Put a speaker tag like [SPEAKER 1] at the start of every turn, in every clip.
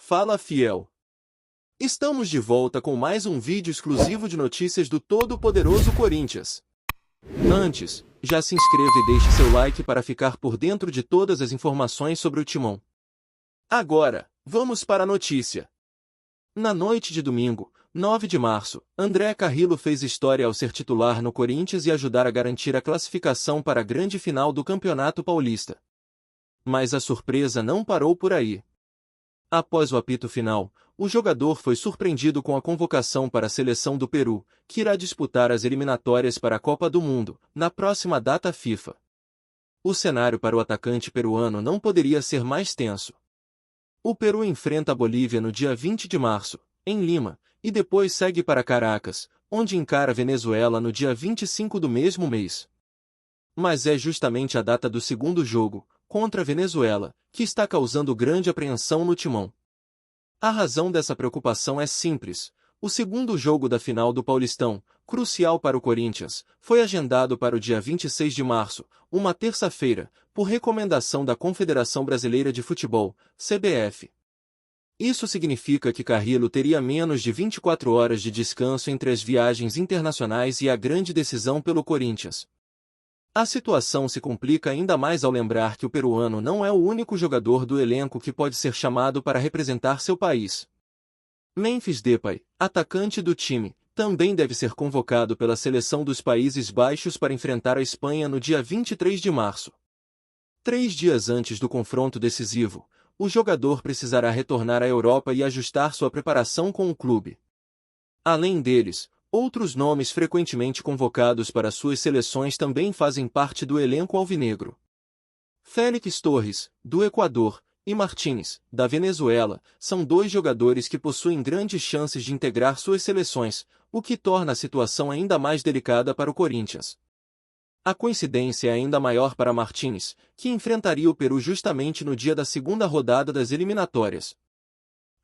[SPEAKER 1] Fala, fiel! Estamos de volta com mais um vídeo exclusivo de notícias do todo-poderoso Corinthians. Antes, já se inscreva e deixe seu like para ficar por dentro de todas as informações sobre o Timão. Agora, vamos para a notícia. Na noite de domingo, 9 de março, André Carrillo fez história ao ser titular no Corinthians e ajudar a garantir a classificação para a grande final do Campeonato Paulista. Mas a surpresa não parou por aí. Após o apito final, o jogador foi surpreendido com a convocação para a seleção do Peru, que irá disputar as eliminatórias para a Copa do Mundo, na próxima data FIFA. O cenário para o atacante peruano não poderia ser mais tenso. O Peru enfrenta a Bolívia no dia 20 de março, em Lima, e depois segue para Caracas, onde encara a Venezuela no dia 25 do mesmo mês. Mas é justamente a data do segundo jogo, contra a Venezuela, que está causando grande apreensão no Timão. A razão dessa preocupação é simples. O segundo jogo da final do Paulistão, crucial para o Corinthians, foi agendado para o dia 26 de março, uma terça-feira, por recomendação da Confederação Brasileira de Futebol, CBF. Isso significa que Carrillo teria menos de 24 horas de descanso entre as viagens internacionais e a grande decisão pelo Corinthians. A situação se complica ainda mais ao lembrar que o peruano não é o único jogador do elenco que pode ser chamado para representar seu país. Memphis Depay, atacante do time, também deve ser convocado pela seleção dos Países Baixos para enfrentar a Espanha no dia 23 de março. 3 dias antes do confronto decisivo, o jogador precisará retornar à Europa e ajustar sua preparação com o clube. Além deles, outros nomes frequentemente convocados para suas seleções também fazem parte do elenco alvinegro. Félix Torres, do Equador, e Martínez, da Venezuela, são dois jogadores que possuem grandes chances de integrar suas seleções, o que torna a situação ainda mais delicada para o Corinthians. A coincidência é ainda maior para Martínez, que enfrentaria o Peru justamente no dia da segunda rodada das eliminatórias.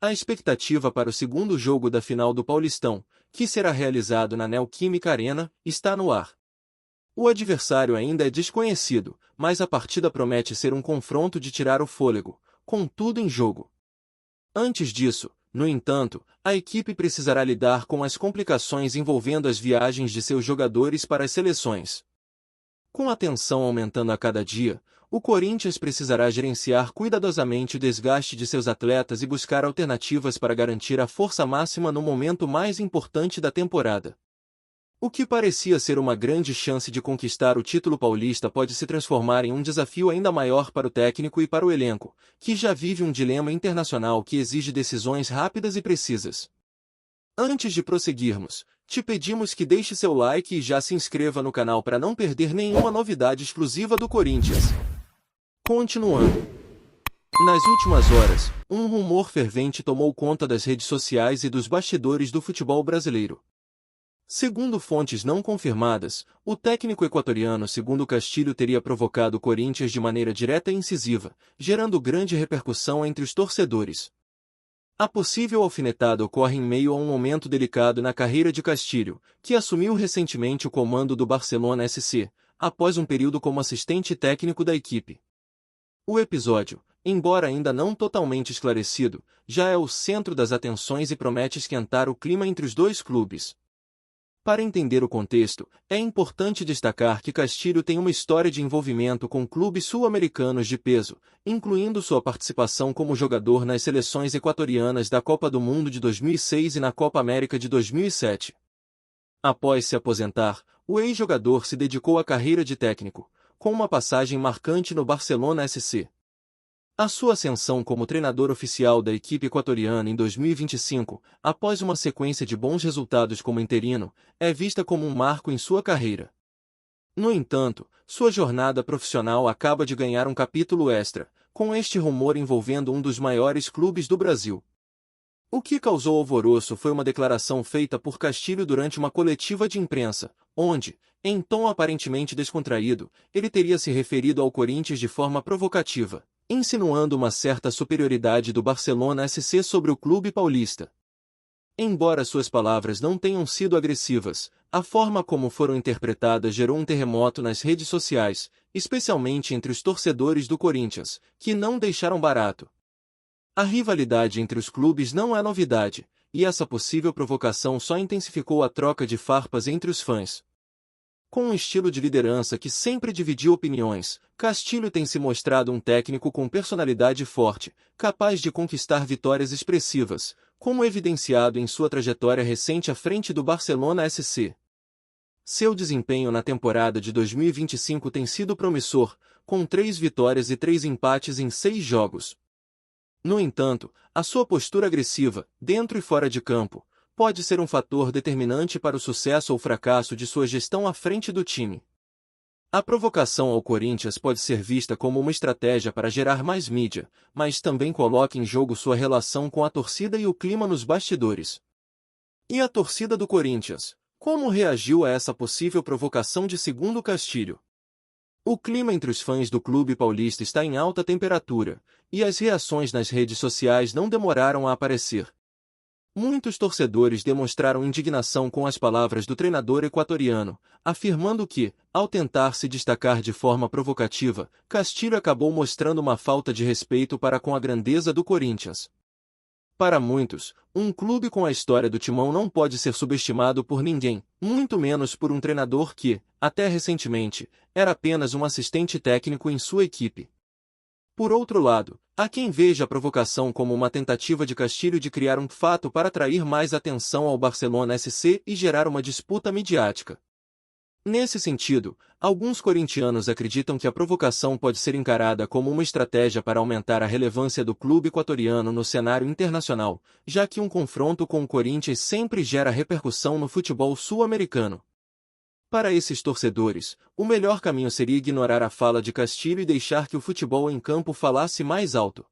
[SPEAKER 1] A expectativa para o segundo jogo da final do Paulistão, que será realizado na Neoquímica Arena, está no ar. O adversário ainda é desconhecido, mas a partida promete ser um confronto de tirar o fôlego, com tudo em jogo. Antes disso, no entanto, a equipe precisará lidar com as complicações envolvendo as viagens de seus jogadores para as seleções. Com a tensão aumentando a cada dia, o Corinthians precisará gerenciar cuidadosamente o desgaste de seus atletas e buscar alternativas para garantir a força máxima no momento mais importante da temporada. O que parecia ser uma grande chance de conquistar o título paulista pode se transformar em um desafio ainda maior para o técnico e para o elenco, que já vive um dilema internacional que exige decisões rápidas e precisas. Antes de prosseguirmos, te pedimos que deixe seu like e já se inscreva no canal para não perder nenhuma novidade exclusiva do Corinthians. Continuando. Nas últimas horas, um rumor fervente tomou conta das redes sociais e dos bastidores do futebol brasileiro. Segundo fontes não confirmadas, o técnico equatoriano Segundo Castilho teria provocado o Corinthians de maneira direta e incisiva, gerando grande repercussão entre os torcedores. A possível alfinetada ocorre em meio a um momento delicado na carreira de Castilho, que assumiu recentemente o comando do Barcelona SC, após um período como assistente técnico da equipe. O episódio, embora ainda não totalmente esclarecido, já é o centro das atenções e promete esquentar o clima entre os dois clubes. Para entender o contexto, é importante destacar que Castilho tem uma história de envolvimento com clubes sul-americanos de peso, incluindo sua participação como jogador nas seleções equatorianas da Copa do Mundo de 2006 e na Copa América de 2007. Após se aposentar, o ex-jogador se dedicou à carreira de técnico, com uma passagem marcante no Barcelona SC. A sua ascensão como treinador oficial da equipe equatoriana em 2025, após uma sequência de bons resultados como interino, é vista como um marco em sua carreira. No entanto, sua jornada profissional acaba de ganhar um capítulo extra, com este rumor envolvendo um dos maiores clubes do Brasil. O que causou alvoroço foi uma declaração feita por Castilho durante uma coletiva de imprensa, onde, em tom aparentemente descontraído, ele teria se referido ao Corinthians de forma provocativa, insinuando uma certa superioridade do Barcelona SC sobre o clube paulista. Embora suas palavras não tenham sido agressivas, a forma como foram interpretadas gerou um terremoto nas redes sociais, especialmente entre os torcedores do Corinthians, que não deixaram barato. A rivalidade entre os clubes não é novidade, e essa possível provocação só intensificou a troca de farpas entre os fãs. Com um estilo de liderança que sempre dividiu opiniões, Castilho tem se mostrado um técnico com personalidade forte, capaz de conquistar vitórias expressivas, como evidenciado em sua trajetória recente à frente do Barcelona SC. Seu desempenho na temporada de 2025 tem sido promissor, com 3 vitórias e 3 empates em 6 jogos. No entanto, a sua postura agressiva, dentro e fora de campo, pode ser um fator determinante para o sucesso ou fracasso de sua gestão à frente do time. A provocação ao Corinthians pode ser vista como uma estratégia para gerar mais mídia, mas também coloca em jogo sua relação com a torcida e o clima nos bastidores. E a torcida do Corinthians? Como reagiu a essa possível provocação de segundo Castilho? O clima entre os fãs do clube paulista está em alta temperatura, e as reações nas redes sociais não demoraram a aparecer. Muitos torcedores demonstraram indignação com as palavras do treinador equatoriano, afirmando que, ao tentar se destacar de forma provocativa, Castilho acabou mostrando uma falta de respeito para com a grandeza do Corinthians. Para muitos, um clube com a história do Timão não pode ser subestimado por ninguém, muito menos por um treinador que, até recentemente, era apenas um assistente técnico em sua equipe. Por outro lado, há quem veja a provocação como uma tentativa de Castilho de criar um fato para atrair mais atenção ao Barcelona SC e gerar uma disputa midiática. Nesse sentido, alguns corintianos acreditam que a provocação pode ser encarada como uma estratégia para aumentar a relevância do clube equatoriano no cenário internacional, já que um confronto com o Corinthians sempre gera repercussão no futebol sul-americano. Para esses torcedores, o melhor caminho seria ignorar a fala de Castilho e deixar que o futebol em campo falasse mais alto.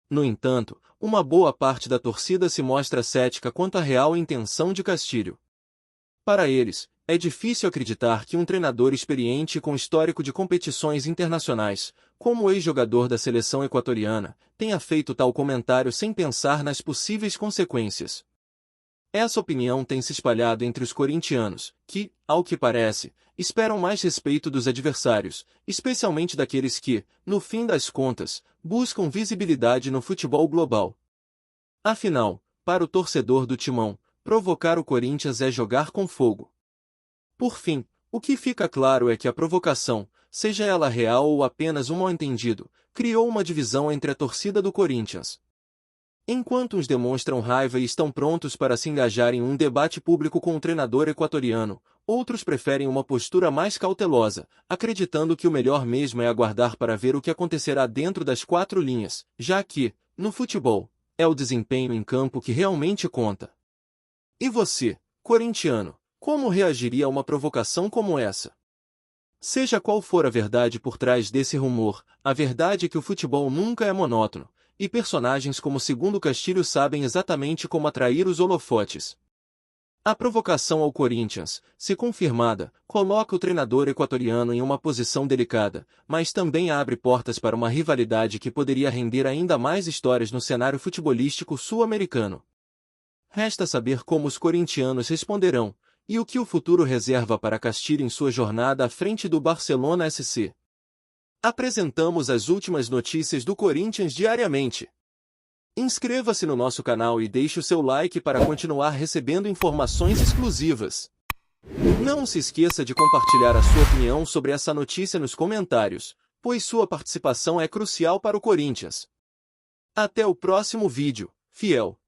[SPEAKER 1] No entanto, uma boa parte da torcida se mostra cética quanto à real intenção de Castilho. Para eles, é difícil acreditar que um treinador experiente com histórico de competições internacionais, como o ex-jogador da seleção equatoriana, tenha feito tal comentário sem pensar nas possíveis consequências. Essa opinião tem se espalhado entre os corintianos, que, ao que parece, esperam mais respeito dos adversários, especialmente daqueles que, no fim das contas, buscam visibilidade no futebol global. Afinal, para o torcedor do Timão, provocar o Corinthians é jogar com fogo. Por fim, o que fica claro é que a provocação, seja ela real ou apenas um mal-entendido, criou uma divisão entre a torcida do Corinthians. Enquanto uns demonstram raiva e estão prontos para se engajar em um debate público com o treinador equatoriano, outros preferem uma postura mais cautelosa, acreditando que o melhor mesmo é aguardar para ver o que acontecerá dentro das 4 linhas, já que, no futebol, é o desempenho em campo que realmente conta. E você, corintiano, como reagiria a uma provocação como essa? Seja qual for a verdade por trás desse rumor, a verdade é que o futebol nunca é monótono, e personagens como segundo Castilho sabem exatamente como atrair os holofotes. A provocação ao Corinthians, se confirmada, coloca o treinador equatoriano em uma posição delicada, mas também abre portas para uma rivalidade que poderia render ainda mais histórias no cenário futebolístico sul-americano. Resta saber como os corintianos responderão, e o que o futuro reserva para Castilho em sua jornada à frente do Barcelona SC. Apresentamos as últimas notícias do Corinthians diariamente. Inscreva-se no nosso canal e deixe o seu like para continuar recebendo informações exclusivas. Não se esqueça de compartilhar a sua opinião sobre essa notícia nos comentários, pois sua participação é crucial para o Corinthians. Até o próximo vídeo, fiel!